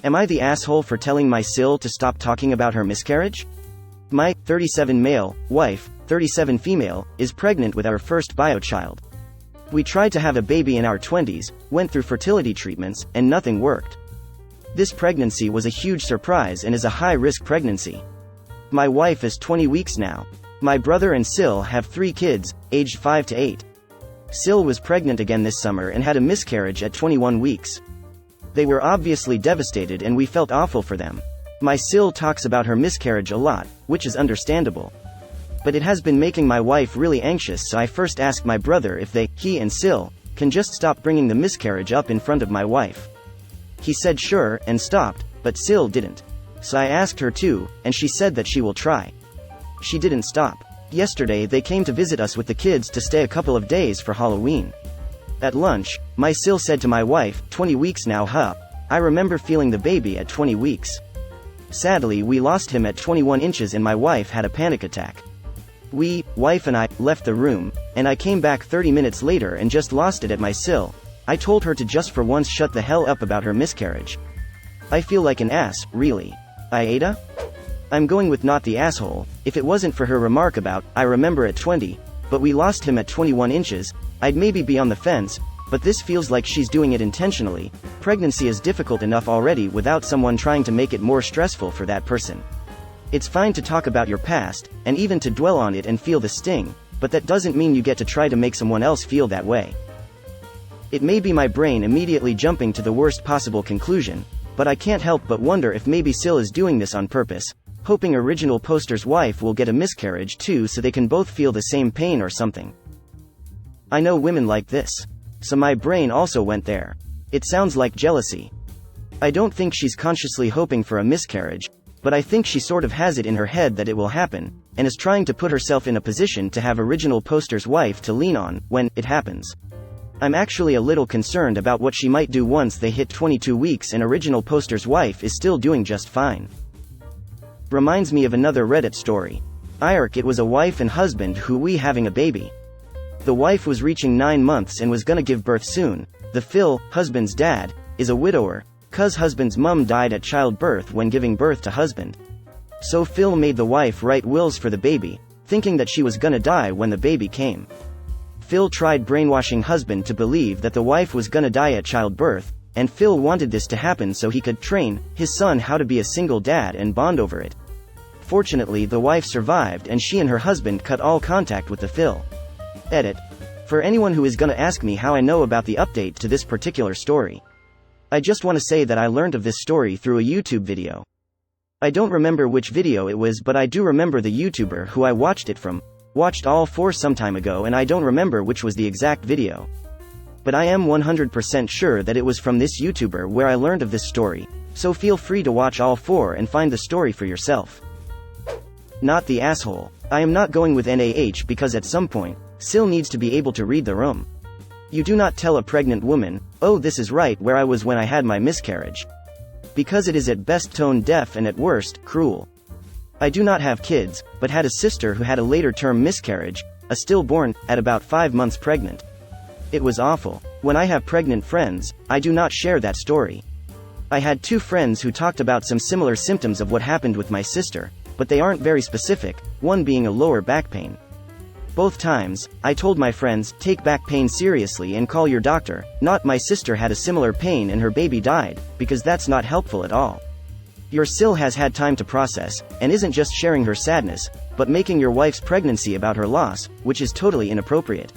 Am I the asshole for telling my Sil to stop talking about her miscarriage? My 37 male wife, 37 female, is pregnant with our first biochild. We tried to have a baby in our 20s, went through fertility treatments, and nothing worked. This pregnancy was a huge surprise and is a high-risk pregnancy. My wife is 20 weeks now. My brother and Sil have 3 kids, aged 5 to 8. Sil was pregnant again this summer and had a miscarriage at 21 weeks. They were obviously devastated and we felt awful for them. My Sil talks about her miscarriage a lot, which is understandable. But it has been making my wife really anxious, so I first asked my brother if he and Sil, can just stop bringing the miscarriage up in front of my wife. He said sure, and stopped, but Sil didn't. So I asked her too, and she said that she will try. She didn't stop. Yesterday they came to visit us with the kids to stay a couple of days for Halloween. At lunch, my Sil said to my wife, 20 weeks now huh? I remember feeling the baby at 20 weeks. Sadly we lost him at 21 inches and my wife had a panic attack. Wife and I, left the room, and I came back 30 minutes later and just lost it at my Sil. I told her to just for once shut the hell up about her miscarriage. I feel like an ass, really. AITA? I'm going with not the asshole. If it wasn't for her remark about, I remember at 20, but we lost him at 21 inches, I'd maybe be on the fence, but this feels like she's doing it intentionally. Pregnancy is difficult enough already without someone trying to make it more stressful for that person. It's fine to talk about your past, and even to dwell on it and feel the sting, but that doesn't mean you get to try to make someone else feel that way. It may be my brain immediately jumping to the worst possible conclusion, but I can't help but wonder if maybe Sil is doing this on purpose, hoping original poster's wife will get a miscarriage too so they can both feel the same pain or something. I know women like this. So my brain also went there. It sounds like jealousy. I don't think she's consciously hoping for a miscarriage, but I think she sort of has it in her head that it will happen, and is trying to put herself in a position to have original poster's wife to lean on, when it happens. I'm actually a little concerned about what she might do once they hit 22 weeks and original poster's wife is still doing just fine. Reminds me of another Reddit story. It was a wife and husband who having a baby. The wife was reaching 9 months and was gonna give birth soon. The husband's dad, is a widower, 'cause husband's mum died at childbirth when giving birth to husband. So Phil made the wife write wills for the baby, thinking that she was gonna die when the baby came. Phil tried brainwashing husband to believe that the wife was gonna die at childbirth, and Phil wanted this to happen so he could train his son how to be a single dad and bond over it. Fortunately the wife survived and she and her husband cut all contact with the Phil. Edit. For anyone who is gonna ask me how I know about the update to this particular story. I just want to say that I learned of this story through a YouTube video. I don't remember which video it was, but I do remember the YouTuber who I watched it from. Watched all 4 some time ago and I don't remember which was the exact video. But I am 100% sure that it was from this YouTuber where I learned of this story, so feel free to watch all 4 and find the story for yourself. Not the asshole. I am not going with NaH because at some point, Sil needs to be able to read the room. You do not tell a pregnant woman, oh this is right where I was when I had my miscarriage. Because it is at best tone deaf and at worst, cruel. I do not have kids, but had a sister who had a later term miscarriage, a stillborn, at about 5 months pregnant. It was awful. When I have pregnant friends, I do not share that story. I had 2 friends who talked about some similar symptoms of what happened with my sister, but they aren't very specific, one being a lower back pain. Both times, I told my friends, take back pain seriously and call your doctor, not my sister had a similar pain and her baby died, because that's not helpful at all. Your Sil has had time to process, and isn't just sharing her sadness, but making your wife's pregnancy about her loss, which is totally inappropriate.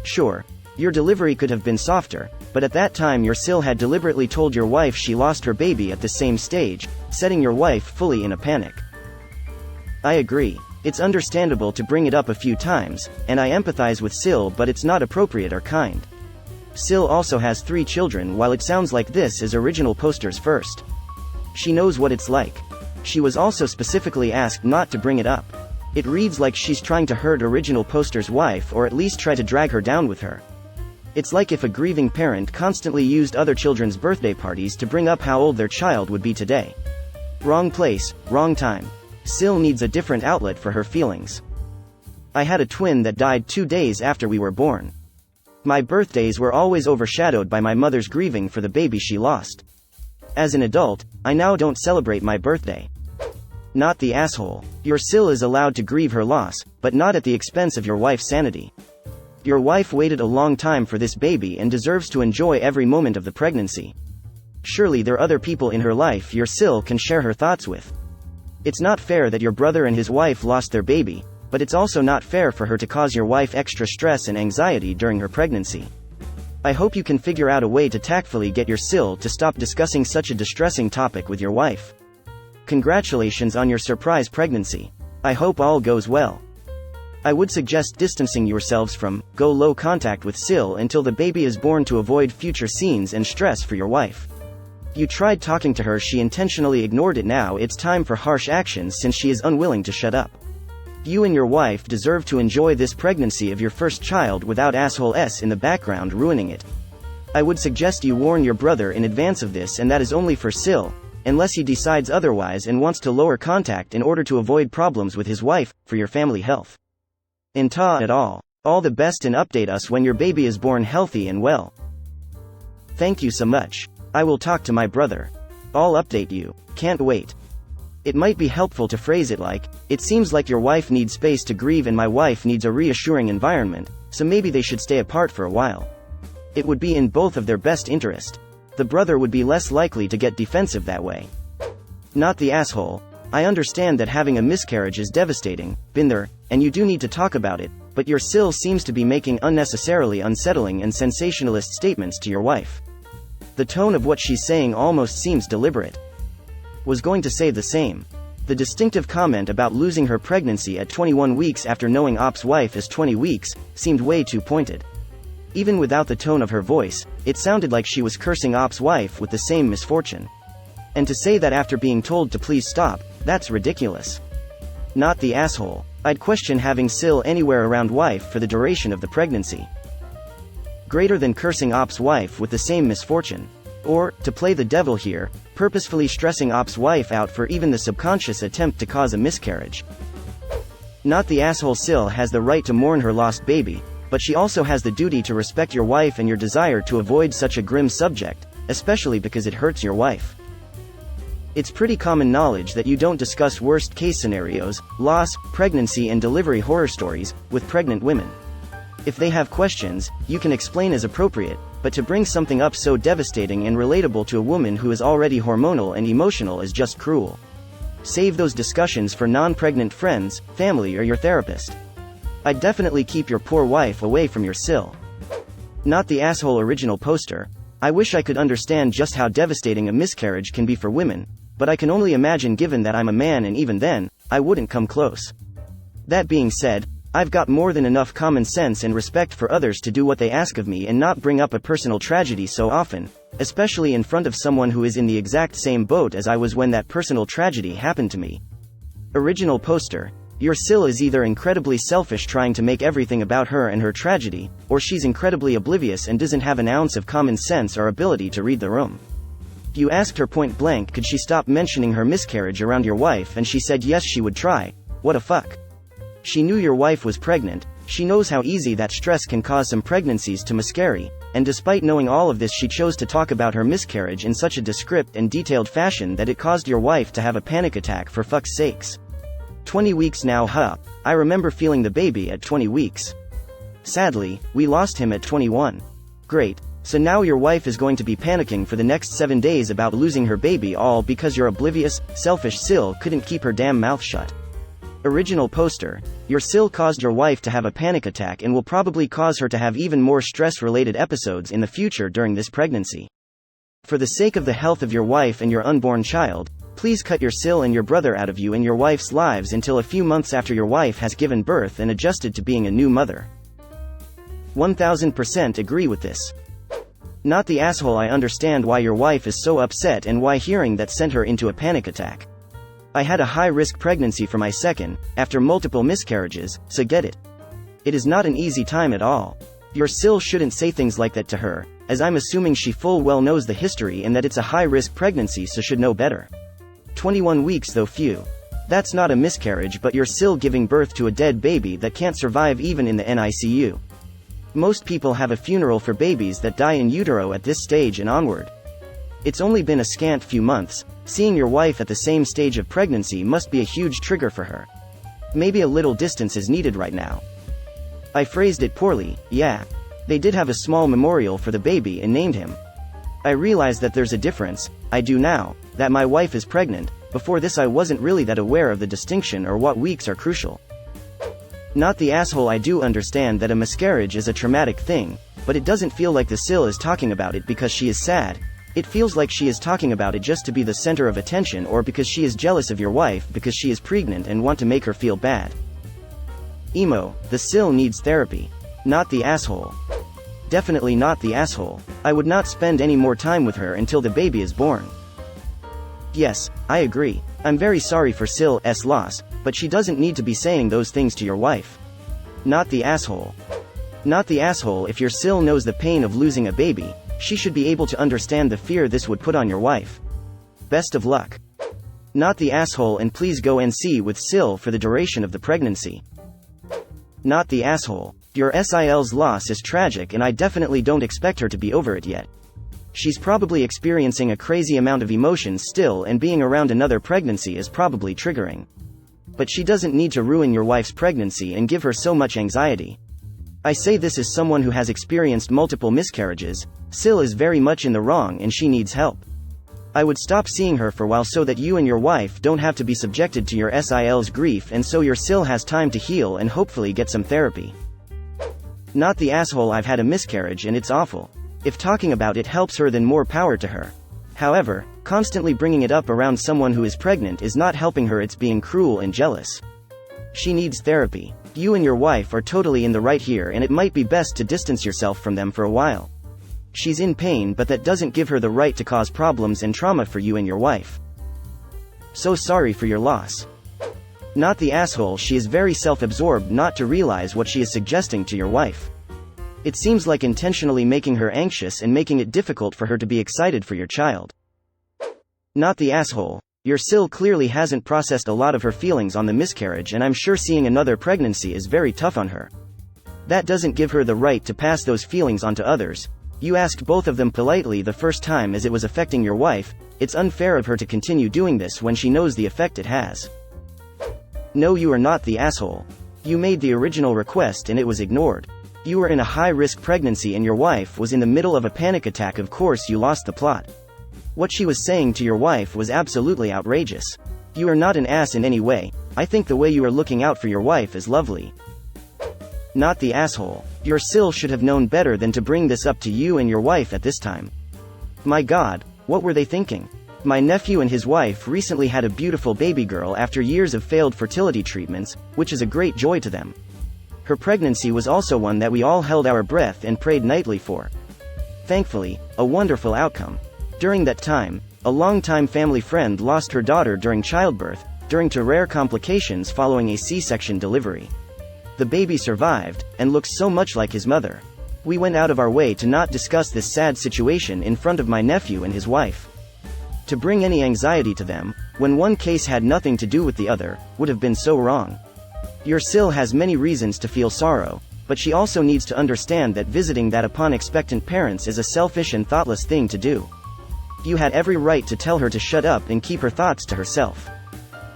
Sure, your delivery could have been softer, but at that time your Sil had deliberately told your wife she lost her baby at the same stage, setting your wife fully in a panic. I agree. It's understandable to bring it up a few times, and I empathize with Sil, but it's not appropriate or kind. Sil also has 3 children. While it sounds like this is original poster's first. She knows what it's like. She was also specifically asked not to bring it up. It reads like she's trying to hurt original poster's wife or at least try to drag her down with her. It's like if a grieving parent constantly used other children's birthday parties to bring up how old their child would be today. Wrong place, wrong time. Sil needs a different outlet for her feelings. I had a twin that died 2 days after we were born. My birthdays were always overshadowed by my mother's grieving for the baby she lost. As an adult, I now don't celebrate my birthday. Not the asshole. Your sil is allowed to grieve her loss, but not at the expense of your wife's sanity. Your wife waited a long time for this baby and deserves to enjoy every moment of the pregnancy. Surely there are other people in her life your sil can share her thoughts with. It's not fair that your brother and his wife lost their baby, but it's also not fair for her to cause your wife extra stress and anxiety during her pregnancy. I hope you can figure out a way to tactfully get your sil to stop discussing such a distressing topic with your wife. Congratulations on your surprise pregnancy. I hope all goes well. I would suggest distancing yourselves from go low contact with sil until the baby is born to avoid future scenes and stress for your wife. You tried talking to her, she intentionally ignored it. Now it's time for harsh actions since she is unwilling to shut up. You and your wife deserve to enjoy this pregnancy of your first child without asshole S in the background ruining it. I would suggest you warn your brother in advance of this, and that is only for sil, unless he decides otherwise and wants to lower contact in order to avoid problems with his wife, for your family health. AmITheAhole. All the best and update us when your baby is born healthy and well. Thank you so much. I will talk to my brother. I'll update you. Can't wait. It might be helpful to phrase it like, it seems like your wife needs space to grieve and my wife needs a reassuring environment, so maybe they should stay apart for a while. It would be in both of their best interest. The brother would be less likely to get defensive that way. Not the asshole. I understand that having a miscarriage is devastating, been there, and you do need to talk about it, but your sil seems to be making unnecessarily unsettling and sensationalist statements to your wife. The tone of what she's saying almost seems deliberate. Was going to say the same. The distinctive comment about losing her pregnancy at 21 weeks after knowing Op's wife is 20 weeks, seemed way too pointed. Even without the tone of her voice, it sounded like she was cursing Op's wife with the same misfortune. And to say that after being told to please stop, that's ridiculous. Not the asshole. I'd question having sil anywhere around wife for the duration of the pregnancy. Greater than cursing Op's wife with the same misfortune. Or, to play the devil here, purposefully stressing Op's wife out for even the subconscious attempt to cause a miscarriage. Not the asshole. Sil has the right to mourn her lost baby, but she also has the duty to respect your wife and your desire to avoid such a grim subject, especially because it hurts your wife. It's pretty common knowledge that you don't discuss worst-case scenarios, loss, pregnancy and delivery horror stories, with pregnant women. If they have questions, you can explain as appropriate, but to bring something up so devastating and relatable to a woman who is already hormonal and emotional is just cruel. Save those discussions for non-pregnant friends, family or your therapist. I'd definitely keep your poor wife away from your sil. Not the asshole. Original poster. I wish I could understand just how devastating a miscarriage can be for women, but I can only imagine given that I'm a man, and even then, I wouldn't come close. That being said, I've got more than enough common sense and respect for others to do what they ask of me and not bring up a personal tragedy so often, especially in front of someone who is in the exact same boat as I was when that personal tragedy happened to me. Original poster. Your sil is either incredibly selfish trying to make everything about her and her tragedy, or she's incredibly oblivious and doesn't have an ounce of common sense or ability to read the room. You asked her point blank could she stop mentioning her miscarriage around your wife, and she said yes she would try. What a fuck. She knew your wife was pregnant, she knows how easy that stress can cause some pregnancies to miscarry, and despite knowing all of this she chose to talk about her miscarriage in such a descriptive and detailed fashion that it caused your wife to have a panic attack. For fuck's sakes. 20 weeks now, huh? I remember feeling the baby at 20 weeks. Sadly, we lost him at 21. Great. So now your wife is going to be panicking for the next 7 days about losing her baby, all because your oblivious, selfish sil couldn't keep her damn mouth shut. Original poster. Your sil caused your wife to have a panic attack and will probably cause her to have even more stress-related episodes in the future during this pregnancy. For the sake of the health of your wife and your unborn child, please cut your sil and your brother out of you and your wife's lives until a few months after your wife has given birth and adjusted to being a new mother. 1000% agree with this. Not the asshole. I understand why your wife is so upset and why hearing that sent her into a panic attack. I had a high-risk pregnancy for my second, after multiple miscarriages, so get it. It is not an easy time at all. Your sil shouldn't say things like that to her, as I'm assuming she full well knows the history and that it's a high-risk pregnancy, so should know better. 21 weeks though, phew. That's not a miscarriage but your sil giving birth to a dead baby that can't survive even in the NICU. Most people have a funeral for babies that die in utero at this stage and onward. It's only been a scant few months. Seeing your wife at the same stage of pregnancy must be a huge trigger for her. Maybe a little distance is needed right now. I phrased it poorly, yeah. They did have a small memorial for the baby and named him. I realize that there's a difference. I do now, that my wife is pregnant. Before this I wasn't really that aware of the distinction or what weeks are crucial. Not the asshole. I do understand that a miscarriage is a traumatic thing, but it doesn't feel like the Sil is talking about it because she is sad. It feels like she is talking about it just to be the center of attention or because she is jealous of your wife because she is pregnant and want to make her feel bad. Emo, the Sil needs therapy. Not the asshole. Definitely not the asshole. I would not spend any more time with her until the baby is born. Yes, I agree. I'm very sorry for Sil's loss, but she doesn't need to be saying those things to your wife. Not the asshole. Not the asshole. If your Sil knows the pain of losing a baby, she should be able to understand the fear this would put on your wife. Best of luck. Not the asshole, and please go and see with Sil for the duration of the pregnancy. Not the asshole. Your Sil's loss is tragic and I definitely don't expect her to be over it yet. She's probably experiencing a crazy amount of emotions still, and being around another pregnancy is probably triggering. But she doesn't need to ruin your wife's pregnancy and give her so much anxiety. I say this as someone who has experienced multiple miscarriages. Sil is very much in the wrong and she needs help. I would stop seeing her for a while so that you and your wife don't have to be subjected to your Sil's grief, and so your Sil has time to heal and hopefully get some therapy. Not the asshole. I've had a miscarriage and it's awful. If talking about it helps her, then more power to her. However, constantly bringing it up around someone who is pregnant is not helping her. It's being cruel and jealous. She needs therapy. You and your wife are totally in the right here, and it might be best to distance yourself from them for a while. She's in pain, but that doesn't give her the right to cause problems and trauma for you and your wife. So sorry for your loss. Not the asshole. She is very self-absorbed not to realize what she is suggesting to your wife. It seems like intentionally making her anxious and making it difficult for her to be excited for your child. Not the asshole. Your Sil clearly hasn't processed a lot of her feelings on the miscarriage, and I'm sure seeing another pregnancy is very tough on her. That doesn't give her the right to pass those feelings on to others. You asked both of them politely the first time as it was affecting your wife. It's unfair of her to continue doing this when she knows the effect it has. No, you are not the asshole. You made the original request and it was ignored. You were in a high-risk pregnancy and your wife was in the middle of a panic attack. Of course you lost the plot. What she was saying to your wife was absolutely outrageous. You are not an ass in any way. I think the way you are looking out for your wife is lovely. Not the asshole. Your Sil should have known better than to bring this up to you and your wife at this time. My God, what were they thinking? My nephew and his wife recently had a beautiful baby girl after years of failed fertility treatments, which is a great joy to them. Her pregnancy was also one that we all held our breath and prayed nightly for. Thankfully, a wonderful outcome. During that time, a longtime family friend lost her daughter during childbirth, due to rare complications following a C-section delivery. The baby survived, and looks so much like his mother. We went out of our way to not discuss this sad situation in front of my nephew and his wife. To bring any anxiety to them, when one case had nothing to do with the other, would have been so wrong. Your Sil has many reasons to feel sorrow, but she also needs to understand that visiting that upon expectant parents is a selfish and thoughtless thing to do. You had every right to tell her to shut up and keep her thoughts to herself.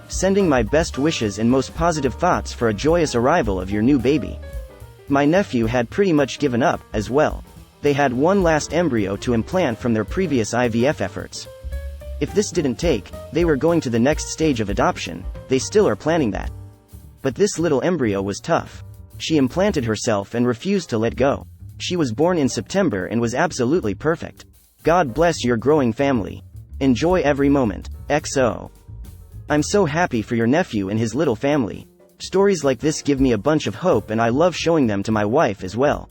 Sending my best wishes and most positive thoughts for a joyous arrival of your new baby. My nephew had pretty much given up, as well. They had one last embryo to implant from their previous IVF efforts. If this didn't take, they were going to the next stage of adoption. They still are planning that. But this little embryo was tough. She implanted herself and refused to let go. She was born in September and was absolutely perfect. God bless your growing family. Enjoy every moment. XO. I'm so happy for your nephew and his little family. Stories like this give me a bunch of hope, and I love showing them to my wife as well.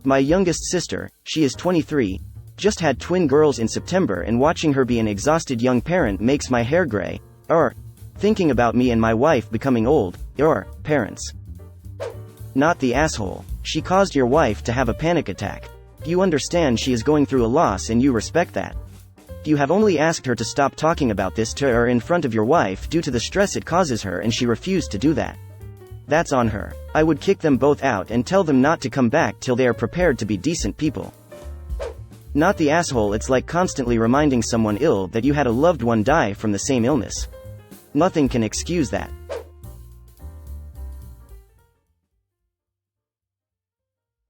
My youngest sister, she is 23, just had twin girls in September, and watching her be an exhausted young parent makes my hair gray. Thinking about me and my wife becoming old, parents. Not the asshole. She caused your wife to have a panic attack. You understand she is going through a loss and you respect that. You have only asked her to stop talking about this to her in front of your wife due to the stress it causes her, and she refused to do that. That's on her. I would kick them both out and tell them not to come back till they are prepared to be decent people. Not the asshole. It's like constantly reminding someone ill that you had a loved one die from the same illness. Nothing can excuse that.